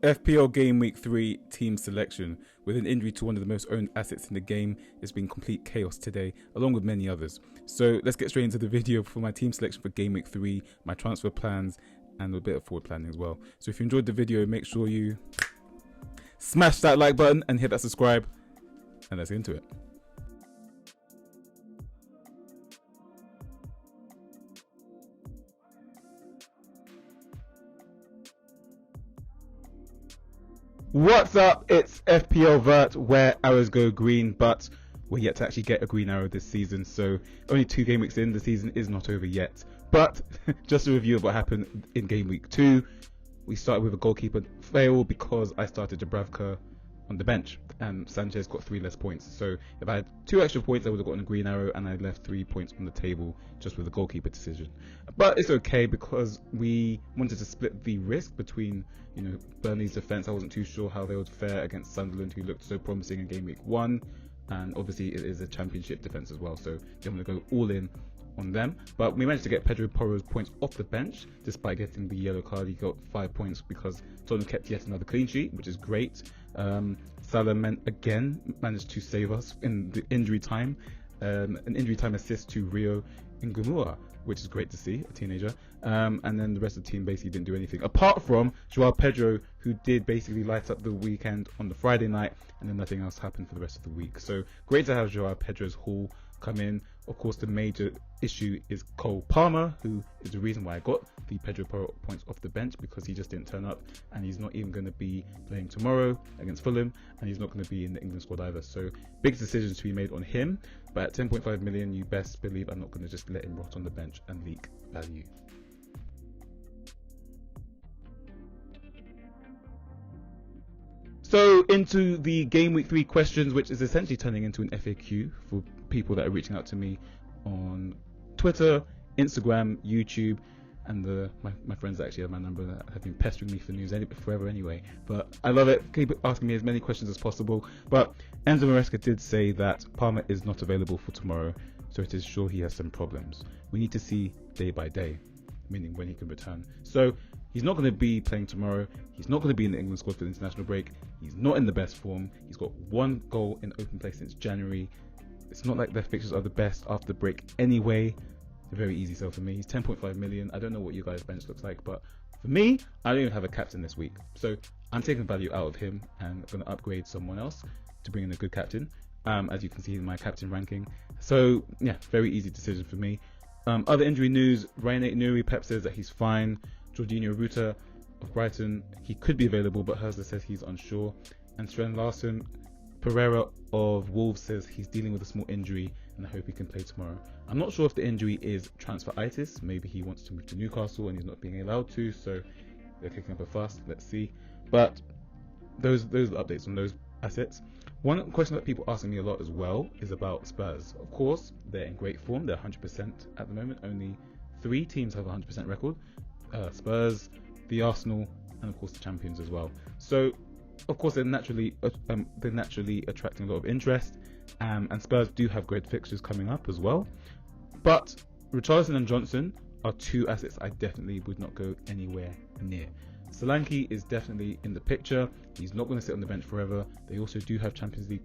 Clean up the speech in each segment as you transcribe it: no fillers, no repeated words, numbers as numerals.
FPL Game Week 3 team selection. With an injury to one of the most owned assets in the game, it's been complete chaos today, along with many others. So let's get straight into the video for my team selection for Game Week 3, my transfer plans, and a bit of forward planning as well. So if you enjoyed the video, make sure you smash that like button and hit that subscribe, and let's get into it. What's up? It's FPL Vert, where arrows go green, but we're yet to actually get a green arrow this season, so only 2 game weeks in, the season is not over yet. But just a review of what happened in game week 2. We started with a goalkeeper fail because I started Dubravka on the bench and Sanchez got 3 less points. So if I had 2 extra points, I would have gotten a green arrow, and I left 3 points on the table just with a goalkeeper decision. But it's okay because we wanted to split the risk between, Burnley's defence. I wasn't too sure how they would fare against Sunderland, who looked so promising in game week 1, and obviously it is a championship defence as well, so I'm going to go all in on them. But we managed to get Pedro Porro's points off the bench despite getting the yellow card. He got 5 points because Tottenham kept yet another clean sheet, which is great. Salah again managed to save us in the injury time, an injury time assist to Rio Ngumua, which is great to see, a teenager. And then the rest of the team basically didn't do anything apart from Joao Pedro, who did basically light up the weekend on the Friday night, and then nothing else happened for the rest of the week. So great to have Joao Pedro's haul come in. Of course, the major issue is Cole Palmer, who is the reason why I got the Pedro Porro points off the bench, because he just didn't turn up, and he's not even going to be playing tomorrow against Fulham, and he's not going to be in the England squad either. So big decisions to be made on him, but at 10.5 million, you best believe I'm not going to just let him rot on the bench and leak value. So into the game week 3 questions, which is essentially turning into an FAQ for people that are reaching out to me on Twitter, Instagram, YouTube, and my friends that actually have my number that have been pestering me for news forever anyway. But I love it. Keep asking me as many questions as possible. But Enzo Maresca did say that Palmer is not available for tomorrow, so it is sure he has some problems. We need to see day by day, meaning when he can return. So he's not going to be playing tomorrow. He's not going to be in the England squad for the international break. He's not in the best form. He's got 1 goal in open play since January. It's not like their fixtures are the best after the break anyway. It's a very easy sell for me. He's 10.5 million. I don't know what you guys' bench looks like, but for me, I don't even have a captain this week. So I'm taking value out of him and going to upgrade someone else to bring in a good captain. As you can see in my captain ranking. So yeah, very easy decision for me. Other injury news: Ryan Nuri, Pep says that he's fine. Jorginho Ruta of Brighton, he could be available, but Hersler says he's unsure. And Sven Larsson Pereira of Wolves says he's dealing with a small injury, and I hope he can play tomorrow. I'm not sure if the injury is transferitis. Maybe he wants to move to Newcastle and he's not being allowed to, so they're kicking up a fuss. Let's see. But those are the updates on those assets. One question that people asking me a lot as well is about Spurs. Of course, they're in great form. They're 100% at the moment. Only 3 teams have a 100% record. Spurs, the Arsenal, and of course the champions as well. So of course they're naturally attracting a lot of interest, and Spurs do have great fixtures coming up as well. But Richarlison and Johnson are 2 assets I definitely would not go anywhere near. Solanke is definitely in the picture. He's not going to sit on the bench forever. They also do have Champions League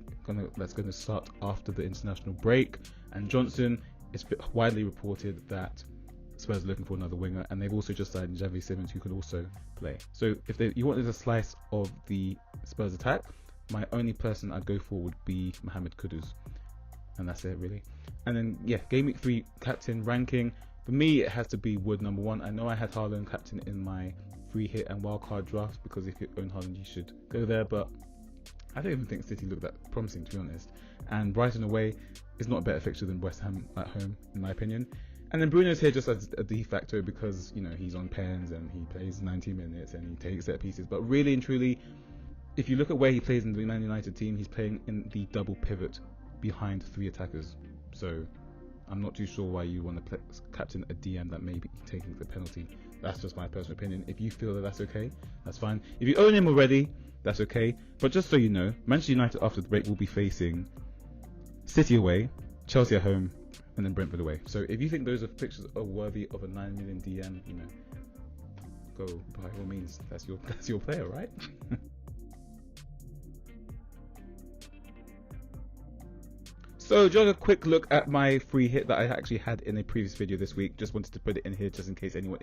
that's going to start after the international break, and Johnson, it's widely reported that Spurs are looking for another winger, and they've also just signed Xavi Simons, who could also play. So if you wanted a slice of the Spurs attack, my only person I'd go for would be Mohamed Kudus, and that's it really. And then yeah, game week 3 captain ranking, for me it has to be Wood number 1. I know I had Haaland captain in my free hit and wildcard draft, because if you own Haaland you should go there, but I don't even think City looked that promising, to be honest. And Brighton away is not a better fixture than West Ham at home, in my opinion. And then Bruno's here just as a de facto because, he's on pens and he plays 90 minutes and he takes set pieces. But really and truly, if you look at where he plays in the Man United team, he's playing in the double pivot behind 3 attackers. So I'm not too sure why you want to captain a DM that may be taking the penalty. That's just my personal opinion. If you feel that that's okay, that's fine. If you own him already, that's okay. But just so you know, Manchester United after the break will be facing City away, Chelsea at home, and then Brentford away. So if you think those fixtures are worthy of a 9 million DM, go, by all means, that's your player, right? So just a quick look at my free hit that I actually had in a previous video this week. Just wanted to put it in here just in case anyone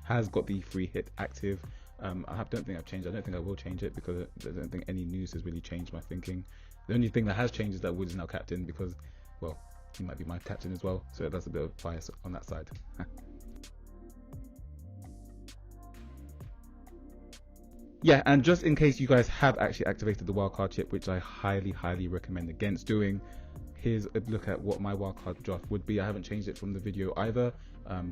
has got the free hit active. I don't think I've changed. I don't think I will change it because I don't think any news has really changed my thinking. The only thing that has changed is that Wood is now captain because, well, he might be my captain as well. So that's a bit of bias on that side. Yeah, and just in case you guys have actually activated the wildcard chip, which I highly recommend against doing, here's a look at what my wildcard draft would be. I haven't changed it from the video either,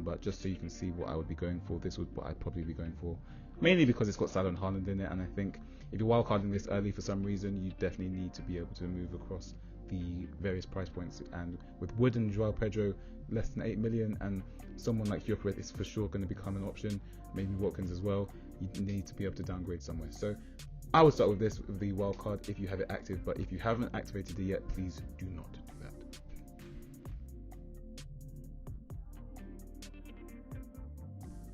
but just so you can see what I would be going for, this would what I'd probably be going for. Mainly because it's got Salah and Haaland in it, and I think if you're wildcarding this early for some reason, you definitely need to be able to move across the various price points. And with Wood and Joao Pedro less than 8 million, and someone like Gyökeres is for sure going to become an option, maybe Watkins as well, you need to be able to downgrade somewhere. So I would start with this, with the wildcard, if you have it active, but if you haven't activated it yet, please do not do that.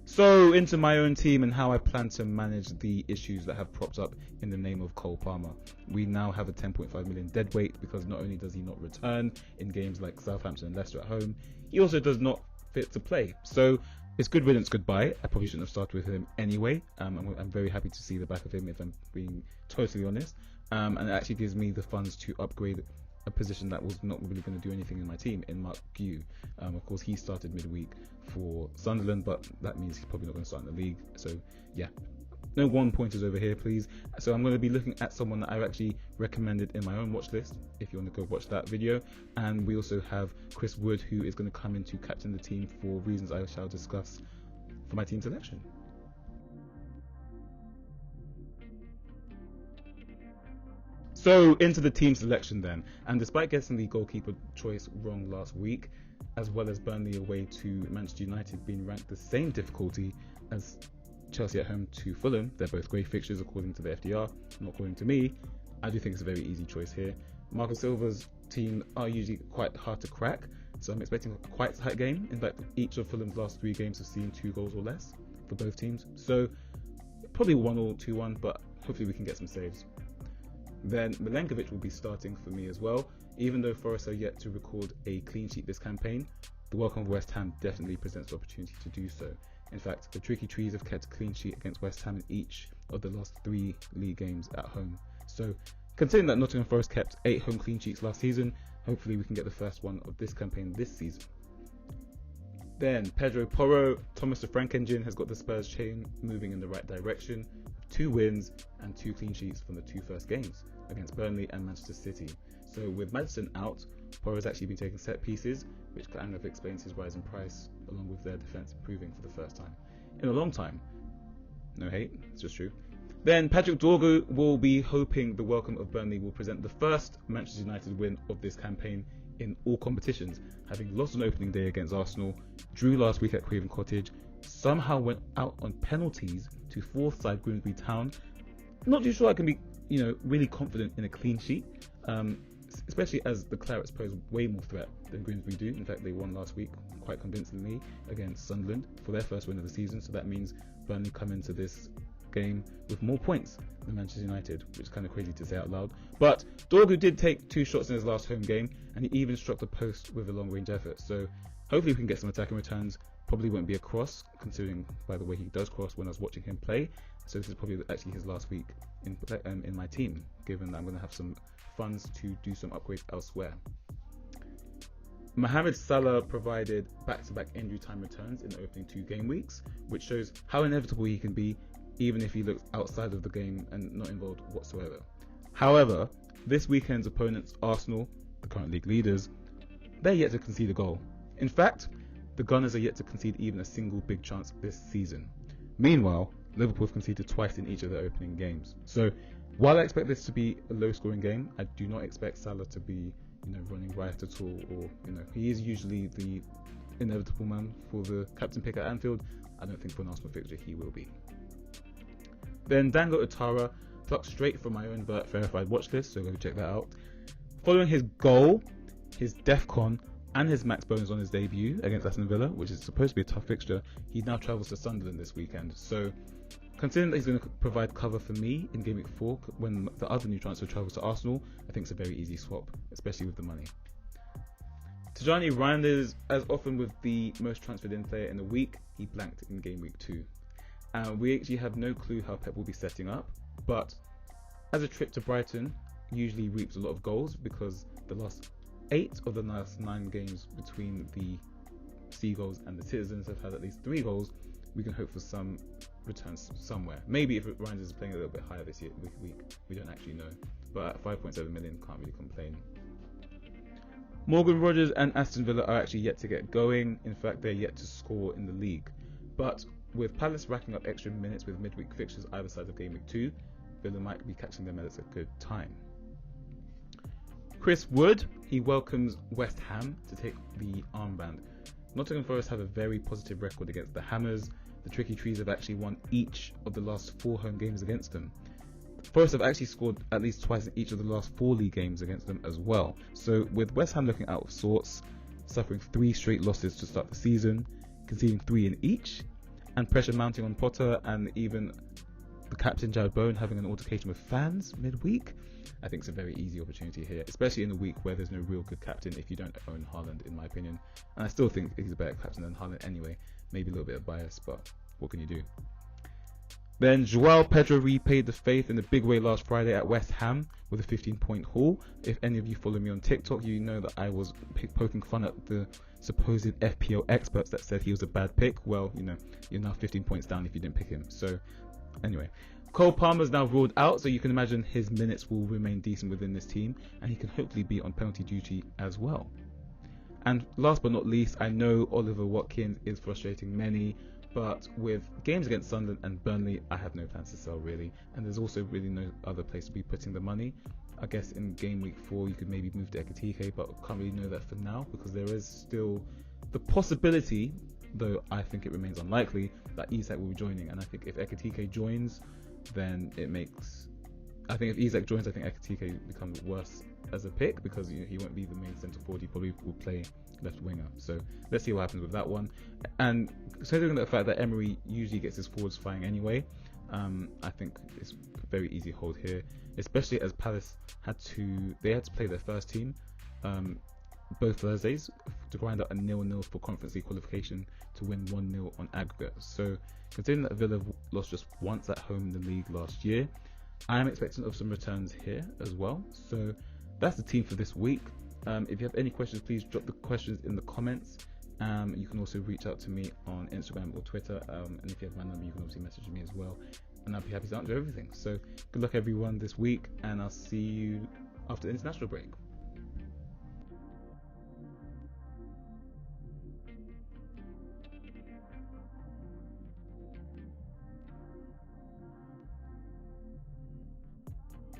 So into my own team and how I plan to manage the issues that have propped up in the name of Cole Palmer. We now have a 10.5 million dead weight because not only does he not return in games like Southampton and Leicester at home, he also does not fit to play. So it's good riddance, goodbye. I probably shouldn't have started with him anyway. I'm very happy to see the back of him, if I'm being totally honest. And it actually gives me the funds to upgrade a position that was not really going to do anything in my team, in Mark Gu. Of course, he started midweek for Sunderland, but that means he's probably not going to start in the league. So yeah, no 1 pointers over here, please. So I'm going to be looking at someone that I've actually recommended in my own watch list, if you want to go watch that video. And we also have Chris Wood, who is going to come in to captain the team for reasons I shall discuss for my team selection. So into the team selection then, and despite getting the goalkeeper choice wrong last week, as well as Burnley away to Manchester United being ranked the same difficulty as Chelsea at home to Fulham, they're both great fixtures according to the FDR, not according to me. I do think it's a very easy choice here. Marco Silva's team are usually quite hard to crack, so I'm expecting a quite tight game. In fact, each of Fulham's last 3 games have seen 2 goals or less for both teams, so probably 1 or 2-1, but hopefully we can get some saves. Then Milenkovic will be starting for me as well. Even though Forest are yet to record a clean sheet this campaign, the welcome of West Ham definitely presents the opportunity to do so. In fact, the Tricky Trees have kept a clean sheet against West Ham in each of the last 3 league games at home. So considering that Nottingham Forest kept 8 home clean sheets last season, hopefully we can get the first one of this campaign this season. Then Pedro Porro, Thomas the Frank Engine has got the Spurs chain moving in the right direction. 2 wins and 2 clean sheets from the 2 first games against Burnley and Manchester City. So with Maddison out, Porro has actually been taking set pieces, which kind of explains his rise in price, along with their defence improving for the first time in a long time. No hate, it's just true. Then Patrick Dorgu will be hoping the welcome of Burnley will present the first Manchester United win of this campaign in all competitions, having lost on opening day against Arsenal, drew last week at Craven Cottage, somehow went out on penalties to 4th side Grimsby Town. Not too sure I can be, really confident in a clean sheet, especially as the Clarets pose way more threat than Grimsby do. In fact, they won last week quite convincingly against Sunderland for their first win of the season, so that means Burnley come into this game with more points than Manchester United, which is kind of crazy to say out loud. But Dorgu did take 2 shots in his last home game, and he even struck the post with a long range effort, so hopefully we can get some attacking returns. Probably won't be a cross, considering by the way he does cross when I was watching him play. So this is probably actually his last week in my team, given that I'm going to have some funds to do some upgrades elsewhere. Mohamed Salah provided back-to-back injury time returns in the opening 2 game weeks, which shows how inevitable he can be, even if he looks outside of the game and not involved whatsoever. However, this weekend's opponents, Arsenal, the current league leaders, they're yet to concede a goal. In fact, the Gunners are yet to concede even a single big chance this season. Meanwhile, Liverpool have conceded twice in each of their opening games. So, while I expect this to be a low-scoring game, I do not expect Salah to be, running riot at all. Or, he is usually the inevitable man for the captain pick at Anfield. I don't think for an Arsenal fixture he will be. Then Dango Utara, plucked straight from my own verified watch list, so go check that out. Following his goal, his DEFCON and his max bonus on his debut against Aston Villa, which is supposed to be a tough fixture, he now travels to Sunderland this weekend. So, considering that he's going to provide cover for me in Game Week 4 when the other new transfer travels to Arsenal, I think it's a very easy swap, especially with the money. Tijani Reinders, as often with the most transferred in player in the week, he blanked in Game Week 2. We actually have no clue how Pep will be setting up, but as a trip to Brighton usually reaps a lot of goals because the last 8 of the last 9 games between the Seagulls and the Citizens have had at least 3 goals, we can hope for some returns somewhere. Maybe if Reinders is playing a little bit higher this week, we don't actually know. But at 5.7 million, can't really complain. Morgan Rogers and Aston Villa are actually yet to get going. In fact, they're yet to score in the league. But with Palace racking up extra minutes with midweek fixtures either side of Game Week 2, Villa might be catching them at a good time. Chris Wood, he welcomes West Ham to take the armband. Nottingham Forest have a very positive record against the Hammers. The Tricky Trees have actually won each of the last 4 home games against them. Forest have actually scored at least twice in each of the last 4 league games against them as well. So with West Ham looking out of sorts, suffering 3 straight losses to start the season, conceding 3 in each, and pressure mounting on Potter, and even the captain Jared Bowen having an altercation with fans midweek, I think it's a very easy opportunity here, especially in a week where there's no real good captain if you don't own Haaland, in my opinion. And I still think he's a better captain than Haaland anyway. Maybe a little bit of bias, but what can you do? Then Joao Pedro repaid the faith in a big way last Friday at West Ham with a 15-point haul. If any of you follow me on TikTok, you know that I was poking fun at the supposed FPL experts that said he was a bad pick. Well, you know, you're now 15 points down if you didn't pick him. So, anyway, Cole Palmer's now ruled out, so you can imagine his minutes will remain decent within this team, and he can hopefully be on penalty duty as well. And last but not least, I know Oliver Watkins is frustrating many, but with games against Sunderland and Burnley, I have no plans to sell really, and there's also really no other place to be putting the money. I guess in Game Week 4 you could maybe move to Ekitike, but can't really know that for now because there is still the possibility, though I think it remains unlikely, that Isak will be joining. And I think if Ekitike joins, then it makes... I think if Isak joins, I think Ekitike becomes worse as a pick because he won't be the main centre forward. He probably will play left winger. So let's see what happens with that one. And considering the fact that Emery usually gets his forwards firing anyway, I think it's a very easy hold here, especially as Palace had to play their first team both Thursdays to grind out a 0-0 for Conference League qualification to win 1-0 on aggregate. So considering that Villa lost just once at home in the league last year, I am expecting of some returns here as well. So that's the team for this week. If you have any questions, please drop the questions in the comments. You can also reach out to me on Instagram or Twitter, and if you have my number, you can obviously message me as well, and I'll be happy to answer everything. So good luck everyone this week, and I'll see you after the international break.